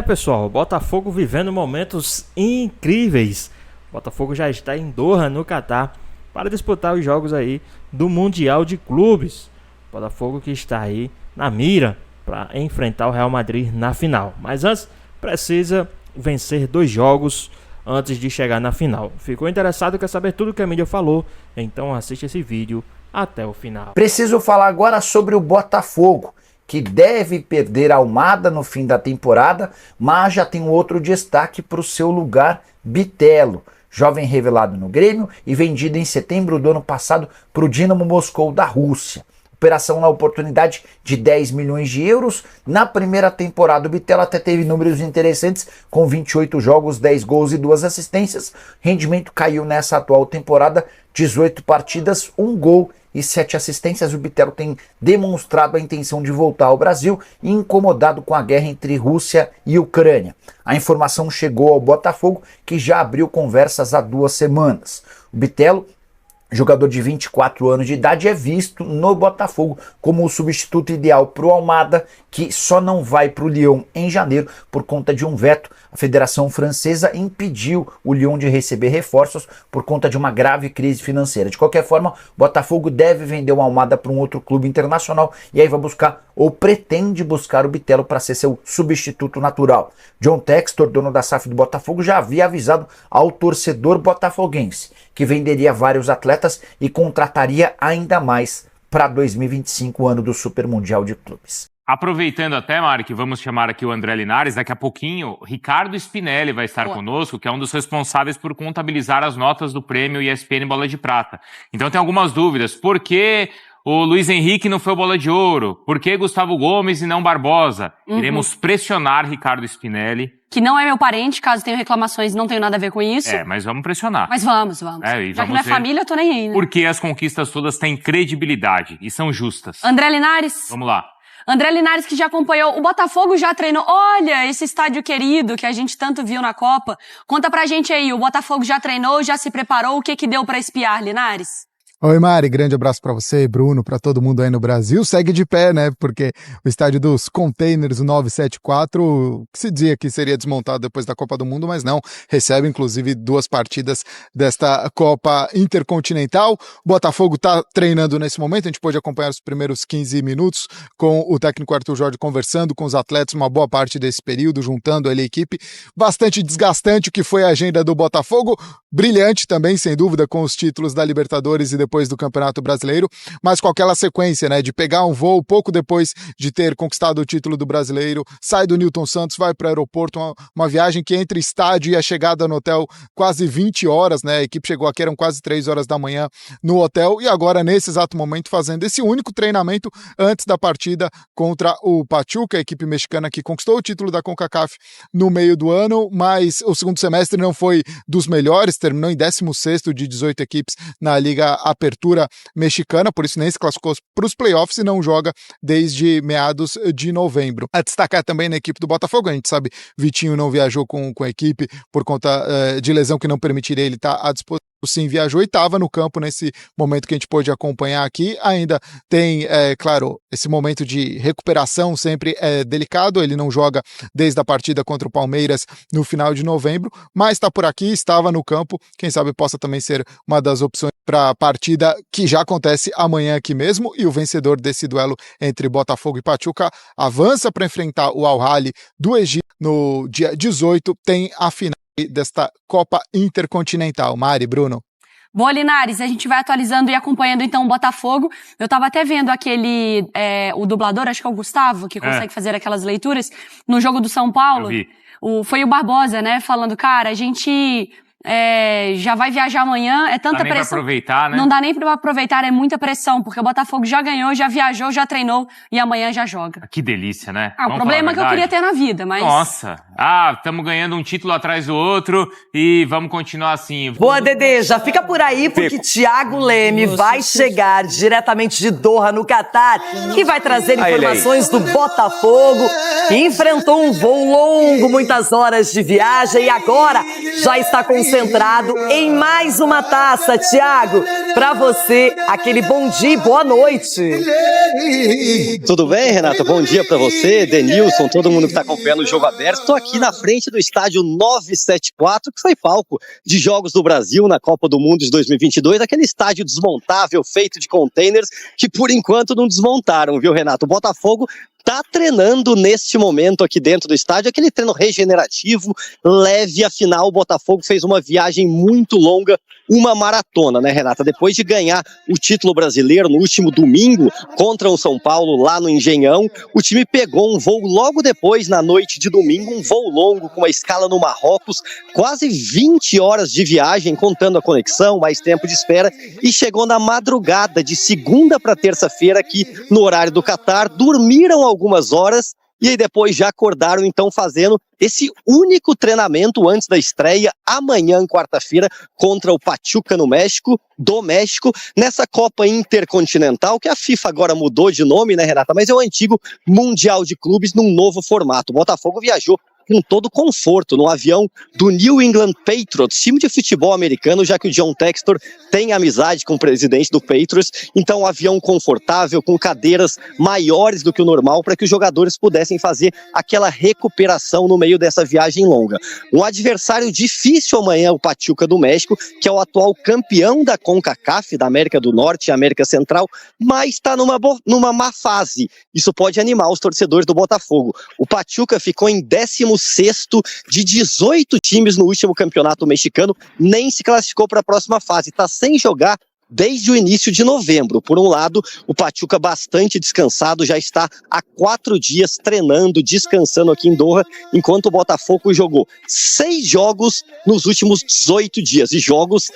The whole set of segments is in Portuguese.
Pessoal, o Botafogo vivendo momentos incríveis. O Botafogo já está em Doha, no Catar, para disputar os jogos aí do Mundial de Clubes. Botafogo que está aí na mira para enfrentar o Real Madrid na final. Mas antes, precisa vencer 2 jogos antes de chegar na final. Ficou interessado, quer saber tudo que a mídia falou? Então assiste esse vídeo até o final. Preciso falar agora sobre o Botafogo, que deve perder a Almada no fim da temporada, mas já tem outro destaque para o seu lugar, Bitelo, jovem revelado no Grêmio e vendido em setembro do ano passado para o Dinamo Moscou da Rússia. Operação na oportunidade de 10 milhões de euros. Na primeira temporada, o Bitelo até teve números interessantes, com 28 jogos, 10 gols e 2 assistências. Rendimento caiu nessa atual temporada, 18 partidas, 1 gol e 7 assistências. O Bitelo tem demonstrado a intenção de voltar ao Brasil, incomodado com a guerra entre Rússia e Ucrânia. A informação chegou ao Botafogo, que já abriu conversas há 2 semanas. O Bitelo, jogador de 24 anos de idade, é visto no Botafogo como o substituto ideal para o Almada, que só não vai para o Lyon em janeiro por conta de um veto. A Federação Francesa impediu o Lyon de receber reforços por conta de uma grave crise financeira. De qualquer forma, o Botafogo deve vender o Almada para um outro clube internacional e aí vai buscar, ou pretende buscar, o Bitelo para ser seu substituto natural. John Textor, dono da SAF do Botafogo, já havia avisado ao torcedor botafoguense que venderia vários atletas e contrataria ainda mais para 2025, ano do Super Mundial de Clubes. Aproveitando até, Mari, que vamos chamar aqui o André Linares, daqui a pouquinho, Ricardo Spinelli vai estar conosco, que é um dos responsáveis por contabilizar as notas do prêmio ESPN Bola de Prata. Então tem algumas dúvidas. Por que o Luiz Henrique não foi o Bola de Ouro? Por que Gustavo Gomes e não Barbosa? Iremos pressionar Ricardo Spinelli. Que não é meu parente, caso tenha reclamações, não tenho nada a ver com isso. Mas vamos pressionar. Mas vamos. E Já que não é família, eu tô nem aí, né? Porque as conquistas todas têm credibilidade e são justas. André Linares. Vamos lá. André Linares, que já acompanhou, o Botafogo já treinou. Olha, esse estádio querido que a gente tanto viu na Copa. Conta pra gente aí, o Botafogo já treinou, já se preparou, o que deu pra espiar, Linares? Oi, Mari, grande abraço para você, Bruno, para todo mundo aí no Brasil. Segue de pé, né? Porque o estádio dos Containers, o 974, que se dizia que seria desmontado depois da Copa do Mundo, mas não. Recebe, inclusive, 2 partidas desta Copa Intercontinental. O Botafogo está treinando nesse momento. A gente pôde acompanhar os primeiros 15 minutos com o técnico Arthur Jorge conversando com os atletas uma boa parte desse período, juntando ali a equipe. Bastante desgastante o que foi a agenda do Botafogo. Brilhante também, sem dúvida, com os títulos da Libertadores e depois do Campeonato Brasileiro, mas com aquela sequência, né, de pegar um voo pouco depois de ter conquistado o título do Brasileiro, sai do Newton Santos, vai para o aeroporto, uma viagem que entre estádio e a chegada no hotel quase 20 horas, né, a equipe chegou aqui, eram quase 3 horas da manhã no hotel, e agora nesse exato momento fazendo esse único treinamento antes da partida contra o Pachuca, a equipe mexicana que conquistou o título da CONCACAF no meio do ano, mas o segundo semestre não foi dos melhores, terminou em 16º de 18 equipes na Liga Apertura mexicana, por isso nem se classificou para os playoffs e não joga desde meados de novembro. A destacar também na equipe do Botafogo, a gente sabe, Vitinho não viajou com a equipe por conta de lesão que não permitiria ele estar à disposição. Sim, viajou e estava no campo nesse momento que a gente pôde acompanhar aqui. Ainda tem, claro, esse momento de recuperação sempre é delicado, ele não joga desde a partida contra o Palmeiras no final de novembro, mas está por aqui, estava no campo, quem sabe possa também ser uma das opções para a partida que já acontece amanhã aqui mesmo, e o vencedor desse duelo entre Botafogo e Pachuca avança para enfrentar o Al-Ahly do Egito no dia 18, tem a final desta Copa Intercontinental. Mari, Bruno. Boa, Linares, a gente vai atualizando e acompanhando então o Botafogo. Eu tava até vendo aquele, o dublador, acho que é o Gustavo, que consegue fazer aquelas leituras, no jogo do São Paulo. Eu vi. Foi o Barbosa, né, falando, cara, a gente já vai viajar amanhã, é tanta pressão. Não dá nem pra aproveitar, né? Não dá nem pra aproveitar, é muita pressão, porque o Botafogo já ganhou, já viajou, já treinou e amanhã já joga. Que delícia, né? O problema é que eu queria ter na vida, mas... Nossa, estamos ganhando um título atrás do outro e vamos continuar assim. Boa, Dedê, já fica por aí porque Thiago Leme vai chegar diretamente de Doha, no Catar, e vai trazer informações do Botafogo, que enfrentou um voo longo, muitas horas de viagem e agora já está concentrado em mais uma taça. Thiago, pra você, aquele bom dia e boa noite. Tudo bem, Renata? Bom dia pra você, Denilson, todo mundo que tá acompanhando o Jogo Aberto. Estou aqui na frente do estádio 974, que foi palco de Jogos do Brasil na Copa do Mundo de 2022, aquele estádio desmontável feito de containers que por enquanto não desmontaram, viu, Renato? O Botafogo tá treinando neste momento aqui dentro do estádio, aquele treino regenerativo, leve, afinal o Botafogo fez uma viagem muito longa, uma maratona, né, Renata? Depois de ganhar o título brasileiro no último domingo contra o São Paulo lá no Engenhão, o time pegou um voo logo depois, na noite de domingo, um voo longo com uma escala no Marrocos, quase 20 horas de viagem, contando a conexão, mais tempo de espera, e chegou na madrugada de segunda para terça-feira aqui no horário do Catar, dormiram algumas horas e aí depois já acordaram então fazendo esse único treinamento antes da estreia amanhã, quarta-feira, contra o Pachuca do México, nessa Copa Intercontinental, que a FIFA agora mudou de nome, né, Renata? Mas é o antigo Mundial de Clubes num novo formato. O Botafogo viajou com todo conforto no avião do New England Patriots, time de futebol americano, já que o John Textor tem amizade com o presidente do Patriots, então um avião confortável, com cadeiras maiores do que o normal, para que os jogadores pudessem fazer aquela recuperação no meio dessa viagem longa. Um adversário difícil amanhã, o Pachuca do México, que é o atual campeão da CONCACAF, da América do Norte e América Central, mas está numa má fase. Isso pode animar os torcedores do Botafogo. O Pachuca ficou em 16º de 18 times no último campeonato mexicano, nem se classificou para a próxima fase, está sem jogar desde o início de novembro. Por um lado, o Pachuca bastante descansado, já está há 4 dias treinando, descansando aqui em Doha, enquanto o Botafogo jogou 6 jogos nos últimos 18 dias, e jogos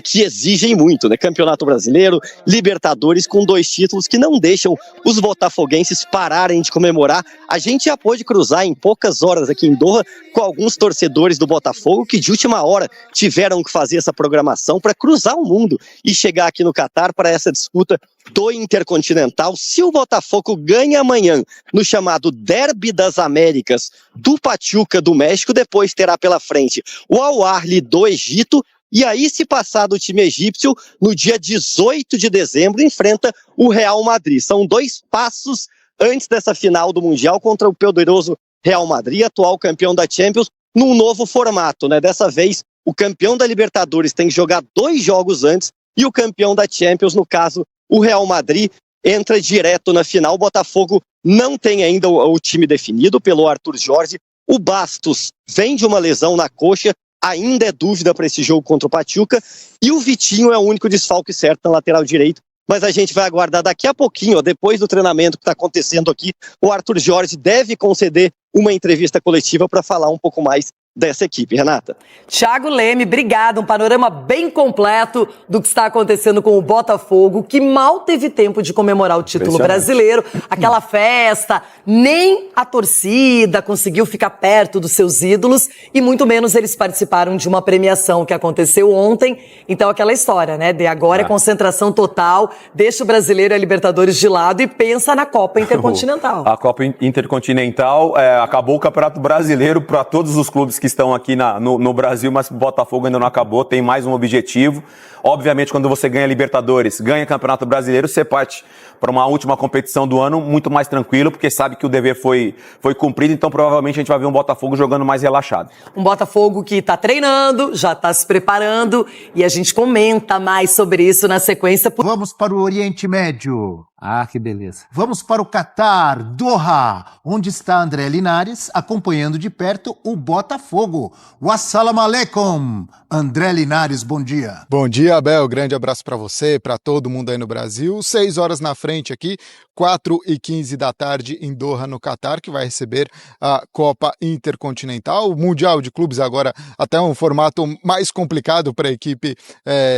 que exigem muito, né? Campeonato Brasileiro, Libertadores, com 2 títulos que não deixam os botafoguenses pararem de comemorar. A gente já pôde cruzar em poucas horas aqui em Doha com alguns torcedores do Botafogo que de última hora tiveram que fazer essa programação para cruzar o mundo e chegar aqui no Catar para essa disputa do Intercontinental. Se o Botafogo ganha amanhã no chamado Derby das Américas do Pachuca do México, depois terá pela frente o Al Ahly do Egito, e aí, se passar do time egípcio, no dia 18 de dezembro enfrenta o Real Madrid. São 2 passos antes dessa final do Mundial contra o poderoso Real Madrid, atual campeão da Champions, num novo formato, né? Dessa vez, o campeão da Libertadores tem que jogar 2 jogos antes, e o campeão da Champions, no caso, o Real Madrid, entra direto na final. O Botafogo não tem ainda o time definido pelo Arthur Jorge. O Bastos vem de uma lesão na coxa, ainda é dúvida para esse jogo contra o Pachuca. E o Vitinho é o único desfalque certo na lateral direito. Mas a gente vai aguardar daqui a pouquinho, ó, depois do treinamento que está acontecendo aqui, o Arthur Jorge deve conceder uma entrevista coletiva para falar um pouco mais dessa equipe, Renata. Thiago Leme, obrigado. Um panorama bem completo do que está acontecendo com o Botafogo, que mal teve tempo de comemorar o título brasileiro. Aquela festa, nem a torcida conseguiu ficar perto dos seus ídolos e muito menos eles participaram de uma premiação que aconteceu ontem. Então aquela história, né? De agora é concentração total, deixa o brasileiro e a Libertadores de lado e pensa na Copa Intercontinental. A Copa Intercontinental acabou o Campeonato Brasileiro para todos os clubes que estão aqui no Brasil, mas o Botafogo ainda não acabou, tem mais um objetivo. Obviamente, quando você ganha Libertadores, ganha Campeonato Brasileiro, você parte para uma última competição do ano muito mais tranquilo, porque sabe que o dever foi cumprido, então provavelmente a gente vai ver um Botafogo jogando mais relaxado. Um Botafogo que está treinando, já está se preparando, e a gente comenta mais sobre isso na sequência. Vamos para o Oriente Médio. Ah, que beleza. Vamos para o Catar, Doha, onde está André Linares acompanhando de perto o Botafogo. Wassalamu alaikum. André Linares, bom dia. Bom dia, Abel. Grande abraço para você, para todo mundo aí no Brasil. 6 horas na frente aqui, 4h15 da tarde em Doha, no Catar, que vai receber a Copa Intercontinental. O Mundial de Clubes agora até um formato mais complicado para a equipe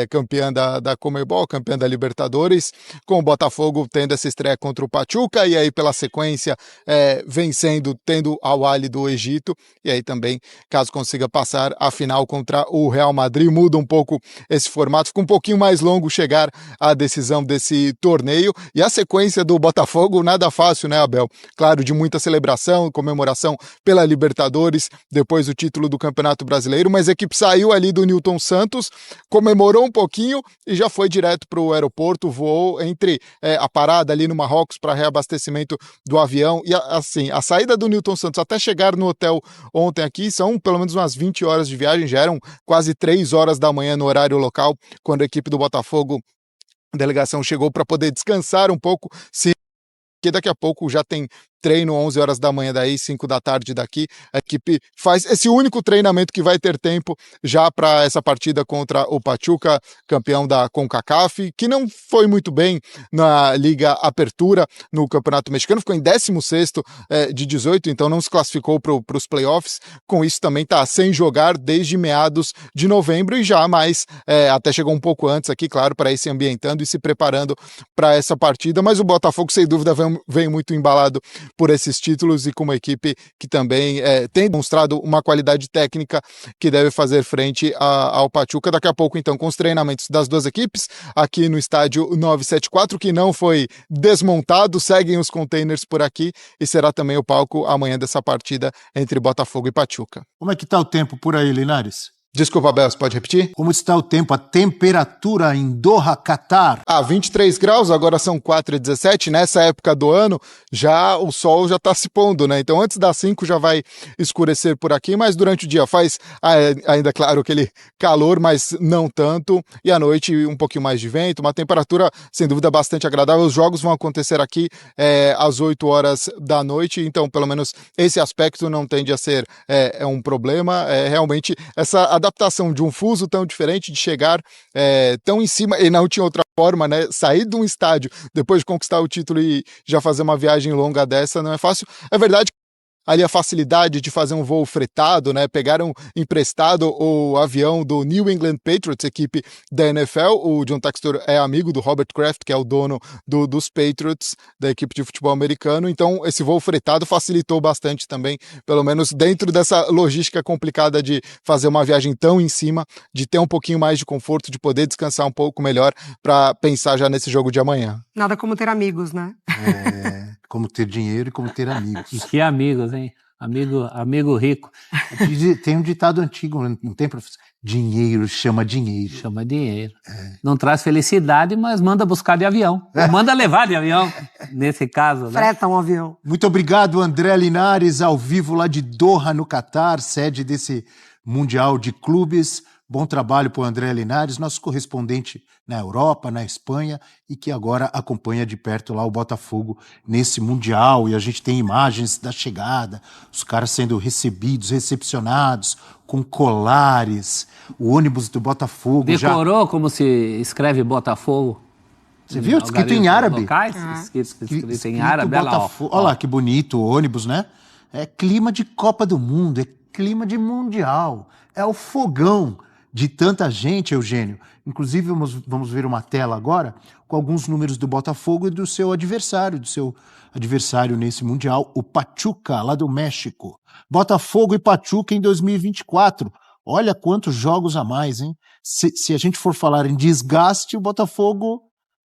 campeã da Conmebol, campeã da Libertadores, com o Botafogo tendo essa estreia contra o Pachuca, e aí pela sequência vencendo, tendo Al Ahly do Egito, e aí também, caso consiga passar a final contra o Real Madrid, muda um pouco esse formato, fica um pouquinho mais longo chegar à decisão desse torneio, e a sequência do Botafogo, nada fácil, né, Abel? Claro, de muita celebração, comemoração pela Libertadores, depois do título do Campeonato Brasileiro, mas a equipe saiu ali do Newton Santos, comemorou um pouquinho e já foi direto para o aeroporto, voou entre a parada ali no Marrocos para reabastecimento do avião, e assim, a saída do Newton Santos até chegar no hotel ontem aqui são pelo menos umas 20 horas de viagem, já eram quase 3 horas da manhã no horário local, quando a equipe do Botafogo, a delegação chegou para poder descansar um pouco, que daqui a pouco já tem treino 11 horas da manhã daí, 5 da tarde daqui, a equipe faz esse único treinamento que vai ter tempo já para essa partida contra o Pachuca, campeão da CONCACAF, que não foi muito bem na Liga Apertura no Campeonato Mexicano, ficou em 16º de 18, então não se classificou para os playoffs, com isso também está sem jogar desde meados de novembro e já mais, até chegou um pouco antes aqui, claro, para ir se ambientando e se preparando para essa partida, mas o Botafogo sem dúvida vem muito embalado por esses títulos e com uma equipe que também tem demonstrado uma qualidade técnica que deve fazer frente ao Pachuca. Daqui a pouco, então, com os treinamentos das duas equipes, aqui no estádio 974, que não foi desmontado, seguem os containers por aqui e será também o palco amanhã dessa partida entre Botafogo e Pachuca. Como é que está o tempo por aí, Linares? Desculpa, Abel, você pode repetir? Como está o tempo, a temperatura em Doha, Catar? 23 graus, agora são 4h17, nessa época do ano, já o sol já está se pondo, né? Então antes das 5 já vai escurecer por aqui, mas durante o dia faz ainda, claro, aquele calor, mas não tanto, e à noite um pouquinho mais de vento, uma temperatura, sem dúvida, bastante agradável. Os jogos vão acontecer aqui às 8 horas da noite, então pelo menos esse aspecto não tende a ser um problema, realmente essa adaptação de um fuso tão diferente, de chegar tão em cima, e não tinha outra forma, né? Sair de um estádio depois de conquistar o título e já fazer uma viagem longa dessa não é fácil. É verdade ali a facilidade de fazer um voo fretado, né? Pegaram emprestado o avião do New England Patriots, equipe da NFL. O John Textor é amigo do Robert Kraft, que é o dono dos Patriots, da equipe de futebol americano. Então, esse voo fretado facilitou bastante também, pelo menos dentro dessa logística complicada de fazer uma viagem tão em cima, de ter um pouquinho mais de conforto, de poder descansar um pouco melhor para pensar já nesse jogo de amanhã. Nada como ter amigos, né? Como ter dinheiro e como ter amigos. E que amigos, hein? Amigo rico. Tem um ditado antigo, não tem, professor? Dinheiro chama dinheiro. Chama dinheiro. Não traz felicidade, mas manda buscar de avião. Ou manda levar de avião, nesse caso. Né? Freta um avião. Muito obrigado, André Linares, ao vivo lá de Doha, no Catar, sede desse Mundial de Clubes. Bom trabalho para o André Linares, nosso correspondente na Europa, na Espanha, e que agora acompanha de perto lá o Botafogo nesse Mundial. E a gente tem imagens da chegada, os caras sendo recepcionados com colares, o ônibus do Botafogo. Decorou como se escreve Botafogo? Você viu? Escrito em árabe. Locais? Escrito em árabe. Olha lá que bonito o ônibus, né? É clima de Copa do Mundo, é clima de Mundial, é o fogão de tanta gente, Eugênio. Inclusive, vamos ver uma tela agora com alguns números do Botafogo e do seu adversário nesse Mundial, o Pachuca, lá do México. Botafogo e Pachuca em 2024. Olha quantos jogos a mais, hein? Se a gente for falar em desgaste, o Botafogo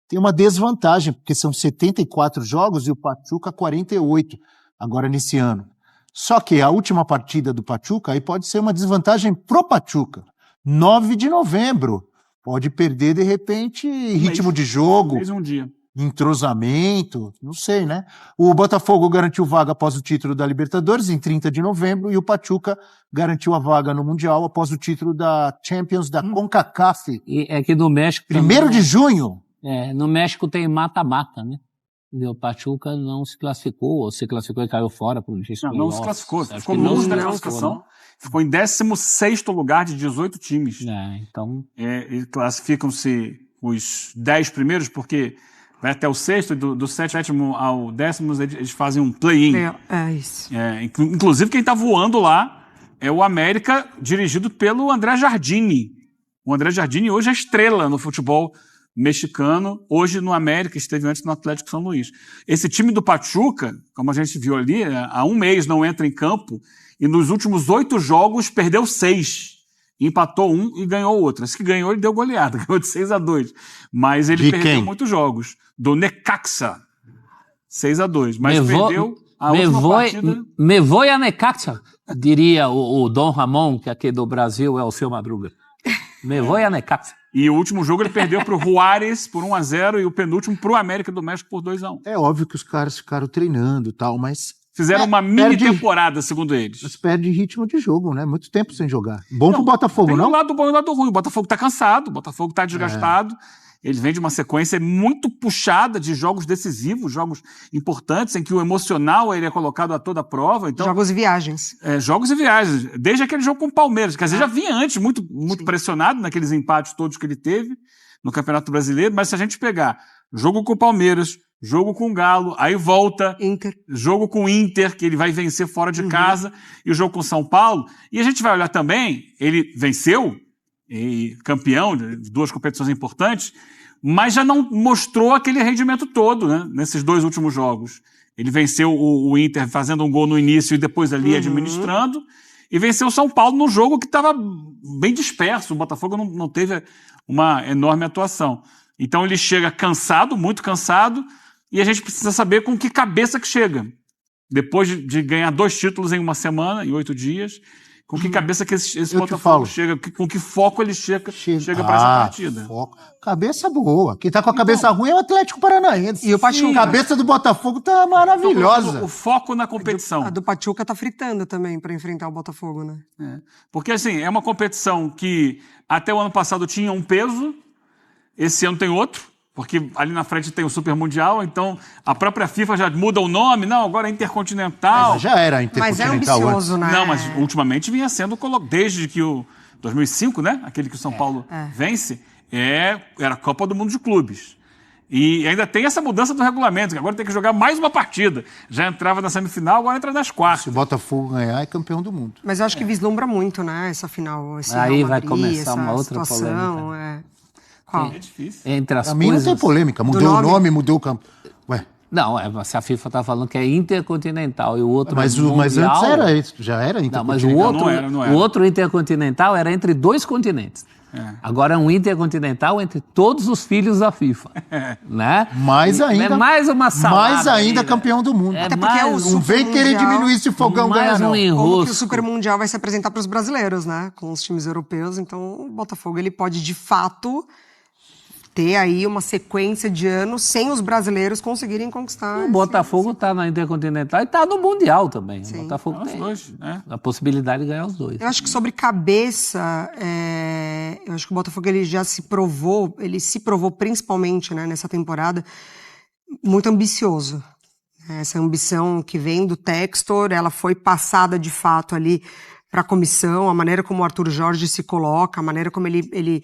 tem uma desvantagem, porque são 74 jogos e o Pachuca 48, agora nesse ano. Só que a última partida do Pachuca aí pode ser uma desvantagem pro Pachuca. 9 de novembro. Pode perder, de repente, ritmo de jogo, entrosamento, não sei, né? O Botafogo garantiu vaga após o título da Libertadores em 30 de novembro e o Pachuca garantiu a vaga no Mundial após o título da Champions da CONCACAF. E é que no México... 1º de junho. No México tem mata-mata, né? O Pachuca não se classificou, ou se classificou e caiu fora. Não se classificou, ficou longe da classificação. Ficou em 16º lugar de 18 times. Então... E classificam-se os 10 primeiros, porque vai até o 6º, do 7º ao 10º eles fazem um play-in. Isso. Inclusive quem está voando lá é o América, dirigido pelo André Jardini. O André Jardini hoje é estrela no futebol mexicano, hoje no América, esteve antes no Atlético São Luís. Esse time do Pachuca, como a gente viu ali, há um mês não entra em campo e nos últimos 8 jogos perdeu 6. Empatou 1 e ganhou outro. Esse que ganhou, ele deu goleada, ganhou de 6-2. Mas ele perdeu muitos jogos. Do Necaxa, 6-2. Mas perdeu a última partida. Me voy a Necaxa, diria o Dom Ramon, que aqui do Brasil é o seu Madruga. Me voy a Necaxa. E o último jogo ele perdeu pro Juárez por 1-0 e o penúltimo pro América do México por 2-1. É óbvio que os caras ficaram treinando e tal, mas... Fizeram uma mini temporada, segundo eles. Mas perde ritmo de jogo, né? Muito tempo sem jogar. Bom pro Botafogo, tem não? Tem um lado bom e um lado ruim. O Botafogo tá cansado, o Botafogo tá desgastado. Ele vem de uma sequência muito puxada de jogos decisivos, jogos importantes, em que o emocional ele é colocado a toda prova. Então, jogos e viagens. Jogos e viagens. Desde aquele jogo com o Palmeiras, que às vezes já vinha antes, muito pressionado naqueles empates todos que ele teve no Campeonato Brasileiro. Mas se a gente pegar jogo com o Palmeiras, jogo com o Galo, aí volta, jogo com o Inter, que ele vai vencer fora de casa, e o jogo com o São Paulo. E a gente vai olhar também, ele venceu, e campeão de 2 competições importantes, mas já não mostrou aquele rendimento todo, né, nesses 2 últimos jogos. Ele venceu o Inter fazendo um gol no início e depois ali administrando, e venceu o São Paulo num jogo que estava bem disperso. O Botafogo não teve uma enorme atuação. Então ele chega cansado, muito cansado, e a gente precisa saber com que cabeça que chega. Depois de ganhar 2 títulos em uma semana, em 8 dias, com que cabeça que esse Botafogo chega, com que foco ele chega para essa partida. Foco. Cabeça boa. Quem tá com a cabeça ruim é o Atlético Paranaense. E o Pachuca. A cabeça do Botafogo tá maravilhosa. O foco na competição. A do Pachuca tá fritando também para enfrentar o Botafogo, né? Porque assim, é uma competição que até o ano passado tinha um peso, esse ano tem outro. Porque ali na frente tem o Super Mundial, então a própria FIFA já muda o nome. Não, agora é Intercontinental. Mas já era Intercontinental. Mas é ambicioso, né? Não, mas ultimamente vinha sendo colocado, desde que o 2005, né? Aquele que o São Paulo vence, era a Copa do Mundo de Clubes. E ainda tem essa mudança do regulamento, que agora tem que jogar mais uma partida. Já entrava na semifinal, agora entra nas quartas. Se o Botafogo ganhar, é campeão do mundo. Mas eu acho que vislumbra muito, né? Essa final. Aí vai começar uma outra polêmica. É difícil. Entre as Pra mim não tem polêmica. Mudou o nome, mudou o campo. Ué. Não, se a FIFA tá falando que é Intercontinental e o outro mas Mundial... antes era isso, já era Intercontinental. Não, mas o outro Intercontinental era entre 2 continentes. Agora é um Intercontinental entre todos os filhos da FIFA. Né? Mais ainda. É mais uma salada. Mais ainda campeão do mundo. Até porque não vem querer diminuir esse fogão ganhar, não. Como que o Super Mundial vai se apresentar para os brasileiros, né? Com os times europeus. Então o Botafogo ele pode, de fato, ter aí uma sequência de anos sem os brasileiros conseguirem conquistar. O Botafogo está na Intercontinental e está no Mundial também. Sim. O Botafogo tem dois, né? a possibilidade de ganhar os 2. Eu acho que sobre cabeça, eu acho que o Botafogo ele se provou principalmente, né, nessa temporada, muito ambicioso. Essa ambição que vem do Textor, ela foi passada de fato ali para a comissão, a maneira como o Arthur Jorge se coloca, a maneira como ele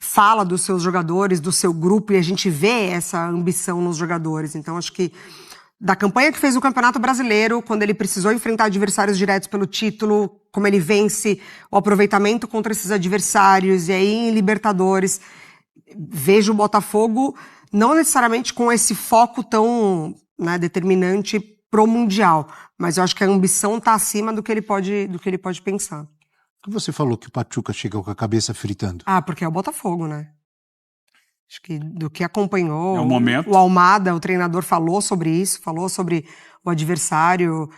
fala dos seus jogadores, do seu grupo, e a gente vê essa ambição nos jogadores. Então, acho que da campanha que fez o Campeonato Brasileiro, quando ele precisou enfrentar adversários diretos pelo título, como ele vence o aproveitamento contra esses adversários, e aí em Libertadores, vejo o Botafogo não necessariamente com esse foco tão, né, determinante pro Mundial, mas eu acho que a ambição está acima do que ele pode pensar. Por que você falou que o Pachuca chega com a cabeça fritando? Porque é o Botafogo, né? Acho que do que acompanhou, momento. O Almada, o treinador, falou sobre isso, falou sobre o adversário.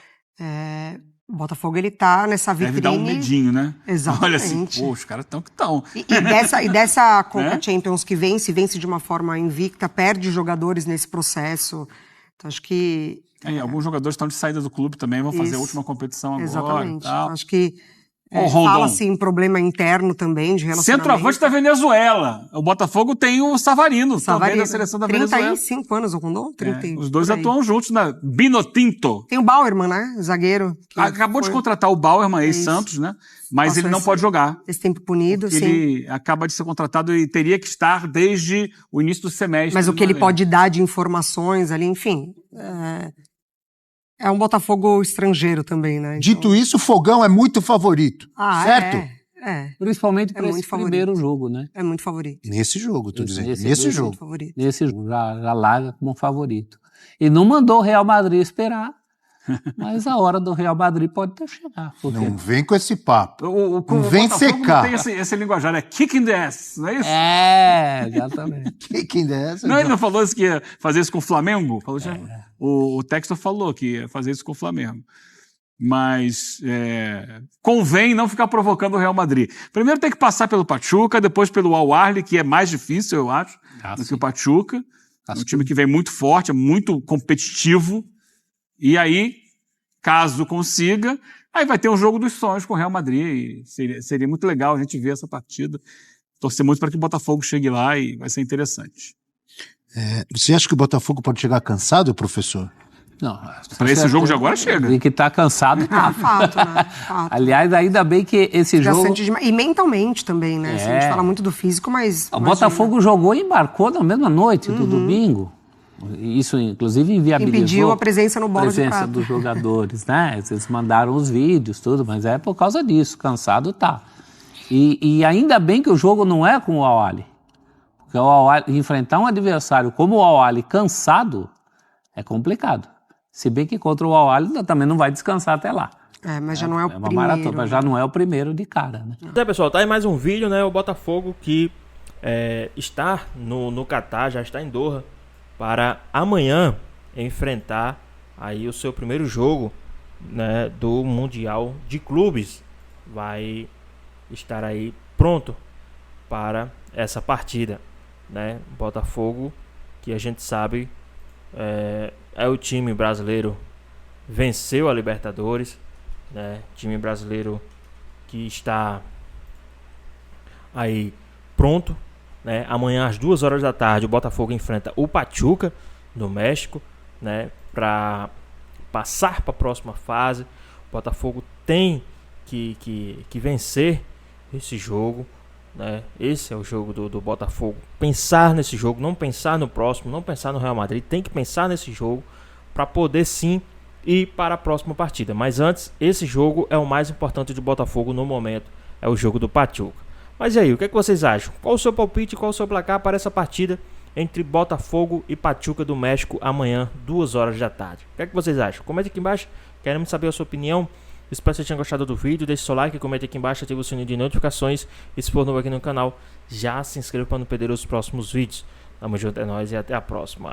O Botafogo, ele tá nessa vitrine. Deve dar um medinho, né? Exatamente. Olha assim, os caras estão que estão. E dessa Conca Champions que vence de uma forma invicta, perde jogadores nesse processo. Então, acho que... alguns jogadores estão de saída do clube também, vão fazer a última competição agora. Exatamente. E tal. Acho que... fala-se em problema interno também, de relacionamento. Centroavante da Venezuela. O Botafogo tem o Savarino também da seleção da Venezuela. 35 anos, o Rondon? Os dois atuam juntos na Binotinto. Tem o Bauerman, né? Zagueiro. Acabou de contratar o Bauerman, ex-Santos, né? Mas ele não pode jogar. Esse tempo punido, sim. Ele acaba de ser contratado e teria que estar desde o início do semestre. Mas o que ele pode dar de informações ali, enfim... É um Botafogo estrangeiro também, né? Então... Dito isso, o Fogão é muito favorito, certo? Principalmente para esse muito favorito. primeiro jogo, né? É muito favorito. Nesse jogo, tô dizendo. Nesse Nesse jogo. jogo. Favorito. Nesse jogo, já larga como favorito. E não mandou o Real Madrid esperar, mas a hora do Real Madrid pode ter chegado. Não vem com esse papo. Não vem Botafogo secar. tem esse linguajar, é kick in the ass, não é isso? Exatamente. Kick in the ass. Não, ele não falou isso que ia fazer isso com o Flamengo? Falou, o Textor falou que ia fazer isso com o Flamengo. Mas convém não ficar provocando o Real Madrid. Primeiro tem que passar pelo Pachuca, depois pelo Al-Ahly, que é mais difícil, eu acho, do que o Pachuca. É um time que vem muito forte, é muito competitivo. E aí, caso consiga, aí vai ter um jogo dos sonhos com o Real Madrid. E seria muito legal a gente ver essa partida. Torcer muito para que o Botafogo chegue lá e vai ser interessante. Você acha que o Botafogo pode chegar cansado, professor? Não, para esse jogo de agora chega. Tem que estar cansado. Fato, né? Fato. Aliás, ainda bem que esse jogo... E mentalmente também, né? Assim, a gente fala muito do físico, mas... O Botafogo jogou e embarcou na mesma noite do domingo. Isso, inclusive, inviabilizou... Impediu a presença no bolo de prata. A presença dos jogadores, né? Eles mandaram os vídeos, tudo, mas é por causa disso. Cansado tá. E ainda bem que o jogo não é com o Al-Ahly. Porque o Al-Ahly, enfrentar um adversário como o Al-Ahly cansado é complicado. Se bem que contra o Al-Ahly também não vai descansar até lá. Mas já não é o primeiro. Uma maratona, mas já não é o primeiro de cara, né? Pessoal, tá aí mais um vídeo, né? O Botafogo que está no Catar, já está em Doha, para amanhã enfrentar aí o seu primeiro jogo, né, do Mundial de Clubes. Vai estar aí pronto para essa partida, né? Botafogo, que a gente sabe é o time brasileiro, venceu a Libertadores, né? Time brasileiro que está aí pronto, né? Amanhã às 2 horas da tarde o Botafogo enfrenta o Pachuca do México, né? Para passar para a próxima fase. O Botafogo tem que vencer esse jogo, né? Esse é o jogo do Botafogo. Pensar nesse jogo, não pensar no próximo, não pensar no Real Madrid, tem que pensar nesse jogo para poder sim ir para a próxima partida. Mas antes, esse jogo é o mais importante do Botafogo no momento, é o jogo do Pachuca. Mas e aí, o que vocês acham? Qual o seu palpite, qual o seu placar para essa partida entre Botafogo e Pachuca do México amanhã, 2 horas da tarde? O que vocês acham? Comente aqui embaixo, queremos saber a sua opinião. Espero que vocês tenham gostado do vídeo, deixe seu like, comente aqui embaixo, ative o sininho de notificações e se for novo aqui no canal, já se inscreva para não perder os próximos vídeos. Tamo junto, é nóis e até a próxima.